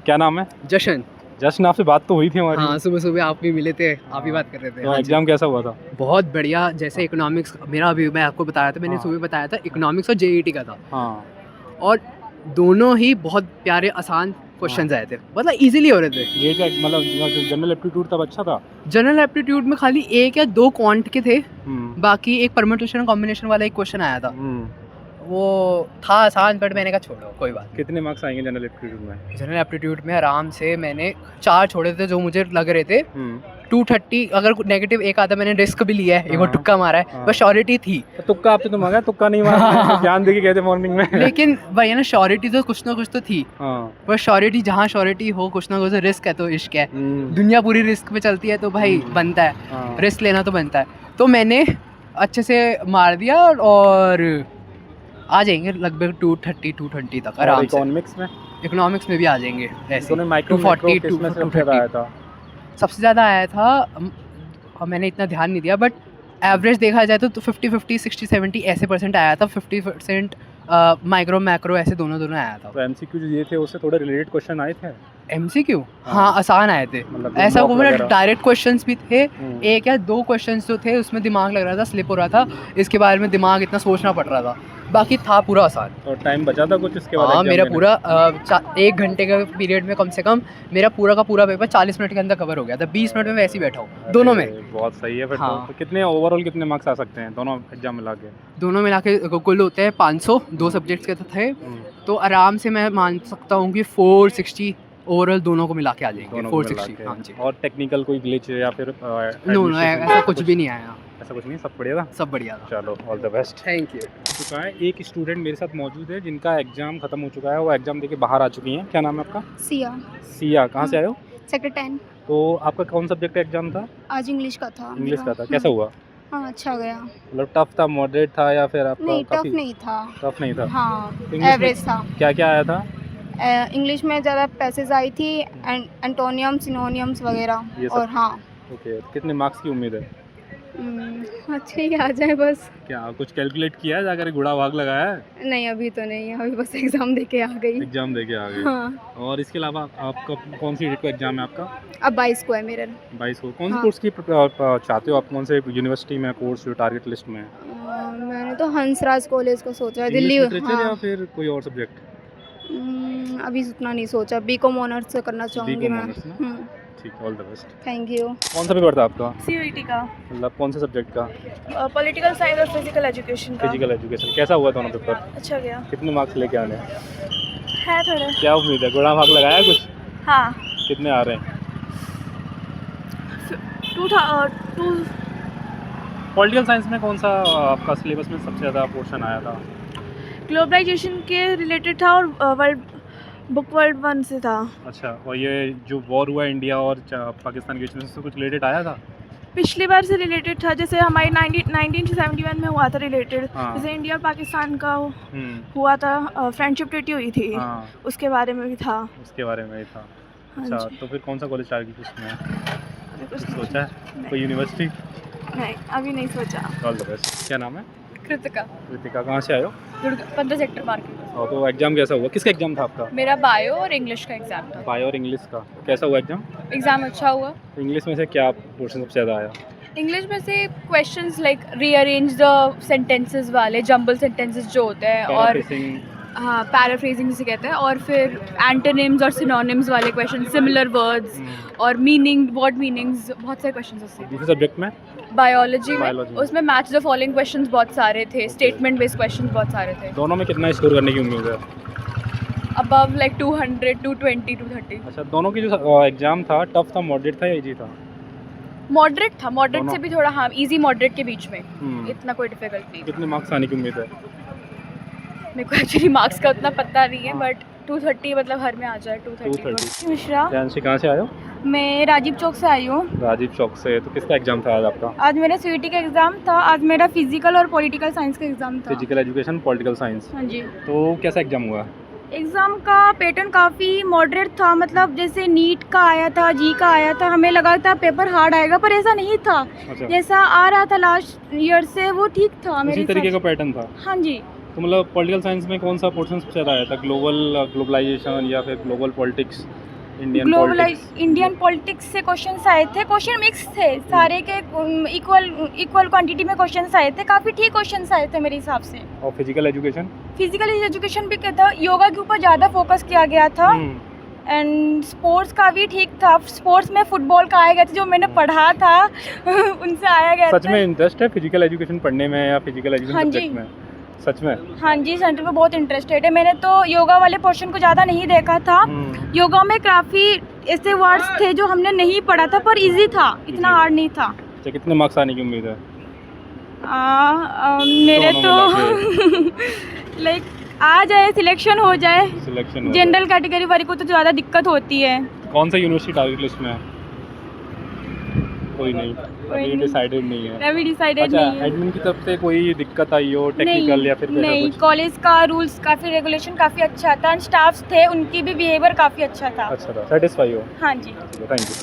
क्या नाम है? जशन। जश्न, आपसे बात तो हुई थी हमारी। हाँ, सुबह सुबह आप भी मिले थे, आप ही बात कर रहे थे। तो हाँ जी। एग्जाम कैसा हुआ था? बहुत बढ़िया। जैसे इकोनॉमिक्स मेरा अभी मैं आपको बताया था, मैंने हाँ। सुबह बताया था, इकोनॉमिक्स और जेईटी का था, हाँ और दोनों ही बहुत प्यारे आसान क्वेश्चंस आए थे, मतलब इजीली हो रहे थे। ये क्या मतलब जो जनरल एप्टीट्यूड तब अच्छा था? जनरल एप्टीट्यूड में खाली एक या दो क्वांट के थे, हम्म। बाकी एक परम्यूटेशन कॉम्बिनेशन वाला एक क्वेश्चन आया था, हम्म। वो था आसान, बट मैंने कहा छोड़ो कोई बात कितने मार्क्स आएंगे जनरल एप्टीट्यूड में? नहीं। जनरल एप्टीट्यूड में आराम से मैंने 4 छोड़े थे जो मुझे लग रहे थे 230। अगर नेगेटिव एक आता, मैंने रिस्क भी लिया है, एक वो हाँ। तुक्का मारा है, हाँ। बस श्योरिटी थी। तो तुक्का आपने तो मांगा, तुक्का नहीं मारा ध्यान दे के कहते मॉर्निंग में। लेकिन भाई है ना, श्योरिटी तो कुछ ना कुछ तो थी, हाँ। पर श्योरिटी जहाँ श्योरिटी हो, कुछ ना कुछ रिस्क है तो इश्क है। दुनिया पूरी रिस्क पे चलती है, तो भाई बनता है, हाँ। रिस्क लेना तो बनता है। तो मैंने अच्छे से मार दिया, और आ जाएंगे लगभग 230 220 तक आराम से। इकोनॉमिक्स में? इकोनॉमिक्स में भी आ जाएंगे ऐसे। तूने माइक्रो 240 किसमें से सबसे ज़्यादा आया था? सबसे ज़्यादा आया था, मैंने इतना ध्यान नहीं दिया, बट एवरेज देखा जाए तो 50-50 60-70 ऐसे परसेंट आया था। 50% माइक्रो मैक्रो ऐसे दोनों आया था। तो एमसीक्यू जो ये थे उससे थोड़े रिलेटेड क्वेश्चन आए थे? MCQ हाँ आसान आए थे, मतलब ऐसा mock वो मेरा वगैरह? डायरेक्ट क्वेश्चंस भी थे। एक या दो क्वेश्चंस जो थे उसमें दिमाग लग रहा था, स्लिप हो रहा था, इसके बारे में दिमाग इतना सोचना पड़ रहा था, बाकी था पूरा आसान। और टाइम बचा था कुछ इसके बाद? हाँ, exam मेरा देने? पूरा 1 घंटे के पीरियड में कम से कम मेरा पूरा का पूरा पेपर 40 मिनट के अंदर कवर हो गया था। 20 मिनट में वैसे ही बैठा हूँ दोनों में। अरे, बहुत सही है फिर। हाँ। तो कितने ओवरऑल कितने मार्क्स आ सकते हैं दोनों एग्जाम मिला के? दोनों मिला के कुल होते हैं 500, 2 सब्जेक्ट्स के तो थे, तो आराम से मैं मान सकता हूँ कि 460 ओवरऑल दोनों को मिला के आ जाएंगे। दोनों को मिला 460 के। नो जी। और टेक्निकल कोई ग्लिच या फिर नो ऐसा कुछ भी नहीं आया, ऐसा कुछ नहीं, सब बढ़िया था? सब बढ़िया था। चलो, all the best. Thank you. चुका है एक स्टूडेंट मेरे साथ मौजूद है जिनका एग्जाम खत्म हो चुका है, वो एग्जाम देके बाहर आ चुकी हैं। क्या नाम है आपका? सिया, सिया, कहाँ से आए हो? सेक्टर 10। तो आपका कौन सब्जेक्ट का एग्जाम था? आज इंग्लिश का था। इंग्लिश का था। मेरा। कैसा हुआ? हाँ, अच्छा गया। मतलब टफ था, मॉडरेट था, या फिर आपका नहीं, टफ काफी नहीं था। टफ नहीं था? हाँ, इंग्लिश में एवरेज था। क्या क्या आया था? इंग्लिश में ज़्यादा पैसेज आई थी, एंटोनियम, सिनोनियम्स वगैरह। ये सब? और हाँ, ओके, कितने मार्क्स की उम्मीद है? अच्छे ही आ जाए बस। क्या कुछ कैलकुलेट किया है, जाकर गुड़ा भाग लगाया है? नहीं, अभी तो नहीं है, अभी बस एग्ज़ाम दे के आ गई। एग्जाम देके आ गए? हाँ, और इसके अलावा आपका कौन सी डेट को एग्जाम है आपका? अब 22 को है मेरा। 22 को। कौन से हाँ। कोर्स की चाहते हो आप? कौन से यूनिवर्सिटी में कोर्स जो टारगेट लिस्ट में है? मैंने तो हंसराज कॉलेज का सोचा है, दिल्ली। इंग्लिश लिटरेचर या हाँ, फिर कोई और सब्जेक्ट? अभी उतना नहीं सोचा। बीकॉम ऑनर्स से करना चाहूँगी बीकॉम मैं। ऑनर्स ना? ठीक, all the best. Thank you. कौन सा पेपर था आपका? CUET का, मतलब कौन से सब्जेक्ट का? पॉलिटिकल साइंस और फिजिकल एजुकेशन का। Physical education. कैसा हुआ दोनों पेपर? अच्छा गया कितने मार्क्स लेके आने हैं? है थोड़े। क्या उम्मीद है? गुड़ा भाग लगाया कुछ? हाँ, कितने आ रहे हैं? 2 पॉलिटिकल साइंस में कौन सा आपका सिलेबस में सबसे ज़्यादा पोर्शन आया था? ग्लोबलाइजेशन के रिलेटेड था, और वर्ल्ड 1 से था। अच्छा, और ये जो वॉर हुआ इंडिया और पाकिस्तान के बीच में, उससे कुछ रिलेटेड आया था? पिछली बार से रिलेटेड था, जैसे हमारी 1971 में हुआ था रिलेटेड। हाँ। जैसे इंडिया और पाकिस्तान का हम्म। हुआ था, फ्रेंडशिप ट्रीटी हुई थी, हाँ, उसके बारे में भी था। उसके बारे में ही था। हाँ अच्छा, जी। तो फिर कौन सा कॉलेज टारगेट उसमें है? अभी कुछ नहीं सोचा है? नहीं। कोई यूनिवर्सिटी? नहीं, अभी नहीं सोचा। All the best. क्या नाम है? कृतिका, कृतिका, कहाँ से आए हो? 15 सेक्टर मार्केट। और तो एग्जाम कैसा हुआ? किसका एग्जाम था आपका? मेरा बायो और इंग्लिश का एग्ज़ाम था। बायो और इंग्लिश का। कैसा हुआ एग्जाम? एग्ज़ाम अच्छा हुआ। इंग्लिश में से क्या पोर्शन सबसे ज़्यादा आया? इंग्लिश में से questions like rearrange the sentences वाले, जंबल सेंटेंसेस जो होते हैं, और Paraphrasing, हाँ, पैराफ्रेजिंग जिसे कहते हैं, और फिर एंटोनिम्स और सिनोनिम्स वाले क्वेश्चन, सिमिलर वर्ड्स और मीनिंग, वर्ड मीनिंग्स, बहुत सारे क्वेश्चंस उससे। दूसरे सब्जेक्ट में? बायोलॉजी में Biology में। उसमें मैच द फॉलोइंग क्वेश्चंस बहुत सारे थे, स्टेटमेंट बेस्ड क्वेश्चंस बहुत सारे थे। दोनों में कितना स्कोर करने की उम्मीद है? Above like 200, 220, 230। अच्छा, दोनों की जो एग्जाम था, टफ था, मॉडरेट था या इजी था? मॉडरेट था, मॉडरेट दोनों? से भी थोड़ा, हाँ, इजी मॉडरेट के बीच में, हम्म। इतना कोई डिफिकल्ट नहीं। कितने मार्क्स आने की उम्मीद है? मेरे को एक्चुअली मार्क्स का उतना पता नहीं है, बट 230 मतलब हर में आ जाए। 230 230। मिश्रा, जानसी, कहाँ से आए हो? मैं राजीव चौक से आई हूँ। राजीव चौक से। तो किसका एग्जाम था आज आपका? आज मेरा CUET का एग्ज़ाम था। आज मेरा फिजिकल और पॉलिटिकल साइंस का एग्ज़ाम था। Physical education, political science. हाँ जी। तो कैसा एग्जाम हुआ? एग्ज़ाम का पैटर्न काफ़ी मॉडरेट था, मतलब जैसे नीट का आया था, जी का आया था, हमें लगा था पेपर हार्ड आएगा, पर ऐसा नहीं था। अच्छा, जैसा आ रहा था लास्ट ईयर से वो ठीक था मेरे इसी तरीके हिसाब का पैटर्न था। से। हाँ जी। तो मतलब पॉलिटिकल साइंस में कौन सा पोर्शन सबसे ज़्यादा आया था? ग्लोबलाइजेशन या फिर global politics Indian globalise politics Indian politics से क्वेश्चंस आए थे, क्वेश्चन मिक्स थे सारे के, इक्वल क्वांटिटी में क्वेश्चंस आए थे, काफ़ी ठीक क्वेश्चंस आए थे मेरे हिसाब से। और फिजिकल एजुकेशन फिजिकल एजुकेशन भी क्या था, योगा के ऊपर ज़्यादा फोकस किया गया था, एंड स्पोर्ट्स का भी ठीक था। स्पोर्ट्स में फुटबॉल का आया गया था, जो मैंने पढ़ा था उनसे आया गया सच था। में इंटरेस्ट है फिजिकल एजुकेशन पढ़ने में या फिजिकल एजुकेशन हाँ जी। सब्जेक्ट में? सच में? हाँ जी, सेंटर पे बहुत इंटरेस्टेड है। मैंने तो योगा वाले पोर्शन को ज़्यादा नहीं देखा था। योगा में काफ़ी ऐसे वर्ड्स थे जो हमने नहीं पढ़ा था, पर इजी था, इतना Easy। हार्ड नहीं था। अच्छा, कितने मार्क्स आने की उम्मीद है? मेरे दोनों तो लाइक आ जाए, सिलेक्शन हो जाए। सिलेक्शन जनरल कैटेगरी वाले को तो ज़्यादा दिक्कत होती है। कौन सा यूनिवर्सिटी टारगेट लिस्ट में है? कोई नहीं, अभी नहीं। डिसाइडेड नहीं है। अभी डिसाइडेड अच्छा, नहीं है। एडमिन की तरफ से कोई दिक्कत आई हो टेक्निकल या फिर वैसा नहीं, कुछ? कॉलेज का रूल्स काफ़ी, रेगुलेशन काफ़ी अच्छा था, स्टाफ्स थे उनकी भी बिहेवियर काफ़ी अच्छा था। अच्छा था, सेटिस्फाई हो? हाँ जी। Thank you.